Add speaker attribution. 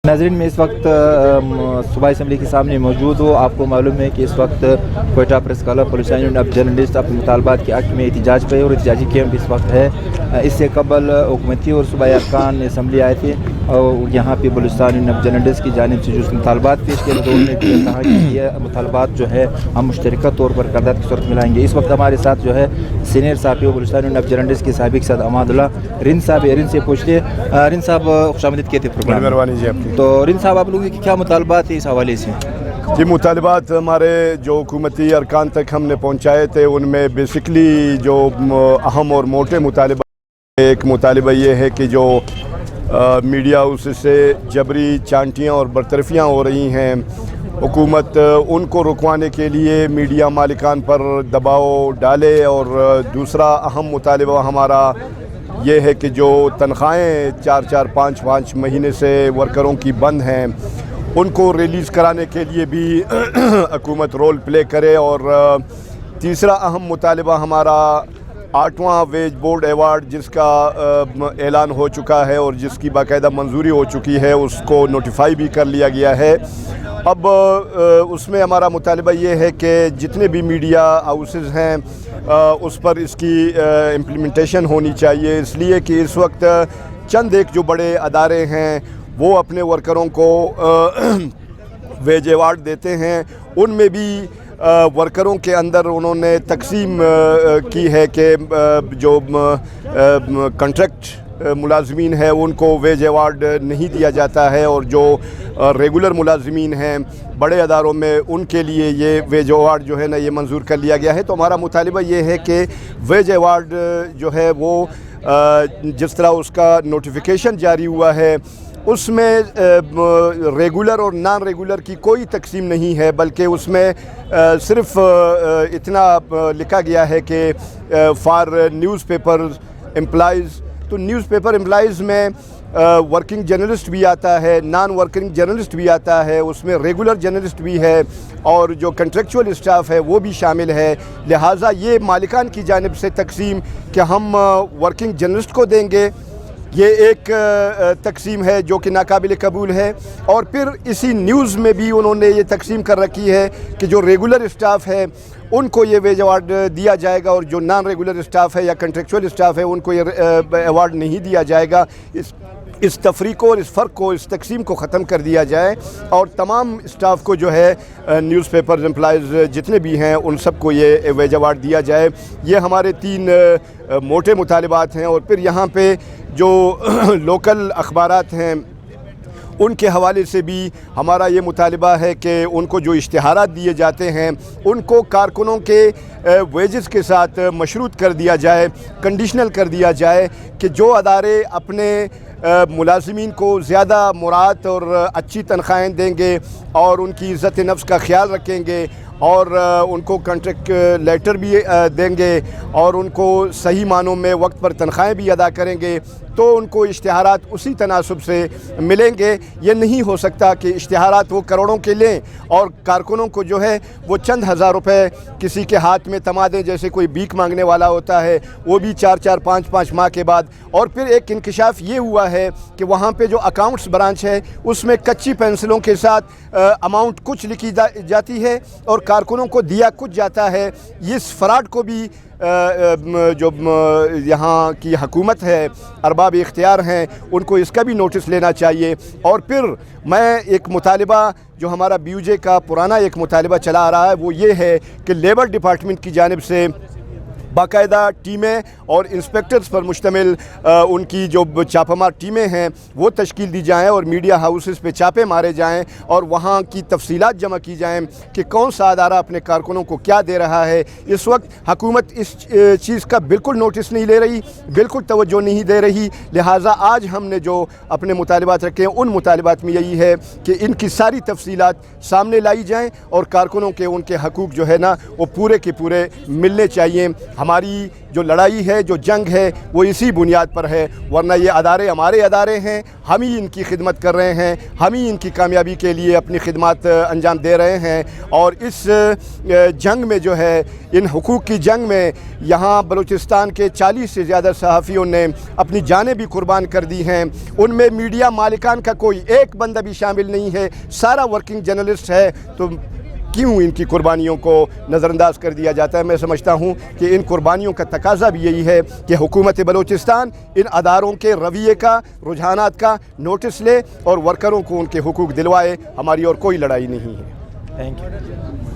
Speaker 1: नाज़रीन, मैं इस वक्त सूबाई असम्बली के सामने मौजूद हूँ। आपको मालूम है कि इस वक्त Quetta press club police union of journalist अपने मुतालबात के हक़ में एहतजाज पे और एहतजाजी कैंप इस वक्त है। इससे कबल हुकूमती और सूबाई अरकान असम्बली आए थे और यहाँ पे बलूचिस्तान यूनियन ऑफ जर्नलिस्ट की जानिब से जो मुतालबात पेश किए तो उन्होंने कहा कि ये मुतालबात जो है हम मुश्तरका तौर पर करदात की सूरत में लाएंगे। इस वक्त हमारे साथ जो है सीनियर साहब बलूचिस्तान यूनियन ऑफ जर्नलिस्ट के साबिक सदर अमादुल्लाह रिन साहब, रिन से पूछते रिन साहब खुशामदीद कहते प्रोग्राम।
Speaker 2: मेहरबानी जी आपकी।
Speaker 1: तो रिन साहब, आप लोगों की क्या मुतालबात है इस हवाले से?
Speaker 2: जी, मुतालबात हमारे जो हुकूमती अरकान तक हमने पहुँचाए थे उनमें बेसिकली जो अहम और मोटे मुतालबा, एक मुतालबा ये है कि जो मीडिया उससे जबरी चांटियाँ और बरतरफियाँ हो रही हैं, हुकूमत उनको रुकवाने के लिए मीडिया मालिकान पर दबाव डाले। और दूसरा अहम मुतालबा हमारा ये है कि जो तनख्वाहें 4-4, 5-5 महीने से वर्करों की बंद हैं उनको रिलीज़ कराने के लिए भी हुकूमत रोल प्ले करे। और तीसरा अहम मुतालबा हमारा 8वां वेज बोर्ड अवार्ड जिसका ऐलान हो चुका है और जिसकी बाकायदा मंजूरी हो चुकी है, उसको नोटिफाई भी कर लिया गया है। अब उसमें हमारा मुतालबा ये है कि जितने भी मीडिया हाउसेस हैं उस पर इसकी इम्प्लीमेंटेशन होनी चाहिए, इसलिए कि इस वक्त चंद एक जो बड़े अदारे हैं वो अपने वर्करों को वेज अवार्ड देते हैं। उनमें भी वर्करों के अंदर उन्होंने तकसीम की है कि जो कॉन्ट्रैक्ट मुलाजमीन है उनको वेज अवार्ड नहीं दिया जाता है और जो रेगुलर मुलाजमीन हैं बड़े अदारों में उनके लिए ये वेज अवार्ड जो है ना ये मंजूर कर लिया गया है। तो हमारा मुतालिबा ये है कि वेज अवार्ड जो है वो जिस तरह उसका नोटिफिकेशन जारी हुआ है उसमें रेगुलर और नॉन रेगुलर की कोई तकसीम नहीं है, बल्कि उसमें सिर्फ इतना लिखा गया है कि फॉर न्यूज़पेपर एम्प्लॉइज़। तो न्यूज़पेपर एम्प्लॉइज़ में वर्किंग जर्नलिस्ट भी आता है, नॉन वर्किंग जर्नलिस्ट भी आता है, उसमें रेगुलर जर्नलिस्ट भी है और जो कंट्रेक्चुअल स्टाफ है वो भी शामिल है। लिहाजा ये मालिकान की जानिब से तकसीम कि हम वर्किंग जर्नलिस्ट को देंगे, ये एक तकसीम है जो कि नाकाबिल कबूल है। और फिर इसी न्यूज़ में भी उन्होंने ये तकसीम कर रखी है कि जो रेगुलर स्टाफ है उनको ये वेज अवार्ड दिया जाएगा और जो नॉन रेगुलर स्टाफ है या कंट्रेक्चुअल स्टाफ है उनको ये अवार्ड नहीं दिया जाएगा। इस तफरीक और इस फ़र्क को, इस तकसीम को ख़त्म कर दिया जाए और तमाम स्टाफ को जो है न्यूज़पेपर एम्प्लॉइज़ जितने भी हैं उन सबको ये वेज अवार्ड दिया जाए। ये हमारे 3 मोटे मुतालिबात हैं। और फिर यहाँ पे जो लोकल अखबारात हैं उनके हवाले से भी हमारा ये मुतालिबा है कि उनको जो इश्तिहारात दिए जाते हैं उनको कारकुनों के वेजेस के साथ मशरूत कर दिया जाए, कंडीशनल कर दिया जाए कि जो अदारे अपने मुलाजिमीन को ज़्यादा मुराद और अच्छी तनख्वाहें देंगे और उनकी इज़्ज़त नफ्स का ख्याल रखेंगे और उनको कॉन्ट्रैक्ट लेटर भी देंगे और उनको सही मानों में वक्त पर तनख्वाहें भी अदा करेंगे तो उनको इश्तिहारात उसी तनासब से मिलेंगे। ये नहीं हो सकता कि इश्तिहारात वो करोड़ों के लें और कारकुनों को जो है वो चंद हज़ार रुपए किसी के हाथ में थमा दें, जैसे कोई भीख मांगने वाला होता है, वो भी 4-4, 5-5 माह के बाद। और फिर एक इंकशाफ ये हुआ है कि वहाँ पे जो अकाउंट्स ब्रांच है उसमें कच्ची पेंसिलों के साथ अमाउंट कुछ लिखी जाती है और कारकुनों को दिया कुछ जाता है। इस फ्रॉड को भी जो यहाँ की हुकूमत है, अरबाब इख्तियार हैं, उनको इसका भी नोटिस लेना चाहिए। और फिर मैं एक मुतालिबा जो हमारा BUJ का पुराना एक मुतालिबा चला आ रहा है वो ये है कि लेबर डिपार्टमेंट की जानिब से बाकायदा टीमें और इंस्पेक्टर्स पर मुश्तमिल उनकी जो छापामार टीमें हैं वो तश्कील दी जाएँ और मीडिया हाउसेस पे छापे मारे जाएँ और वहाँ की तफसीलात जमा की जाएँ कि कौन सा अदारा अपने कारकुनों को क्या दे रहा है। इस वक्त हुकूमत इस चीज़ का बिल्कुल नोटिस नहीं ले रही, बिल्कुल तवज्जो नहीं दे रही। लिहाजा आज हमने जो अपने मुतालिबात रखे हैं उन मुतालिबात में यही है कि इनकी सारी तफसीलात सामने लाई जाएँ और कारकुनों के उनके हकूक़ जो है ना वो पूरे के पूरे मिलने चाहिए। ہماری جو لڑائی ہے جو جنگ ہے وہ اسی بنیاد پر ہے، ورنہ یہ ادارے ہمارے ادارے ہیں، ہم ہی ان کی خدمت کر رہے ہیں، ہم ہی ان کی کامیابی کے لیے اپنی خدمات انجام دے رہے ہیں۔ اور اس جنگ میں جو ہے، ان حقوق کی جنگ میں یہاں بلوچستان کے 40 سے زیادہ صحافیوں نے اپنی جانیں بھی قربان کر دی ہیں، ان میں میڈیا مالکان کا کوئی ایک بندہ بھی شامل نہیں ہے، سارا ورکنگ جرنلسٹ ہے، تو کیوں ان کی قربانیوں کو نظر انداز کر دیا جاتا ہے؟ میں سمجھتا ہوں کہ ان قربانیوں کا تقاضا بھی یہی ہے کہ حکومت بلوچستان ان اداروں کے رویے کا، رجحانات کا نوٹس لے اور ورکروں کو ان کے حقوق دلوائے۔ ہماری اور کوئی لڑائی نہیں ہے۔
Speaker 1: Thank you.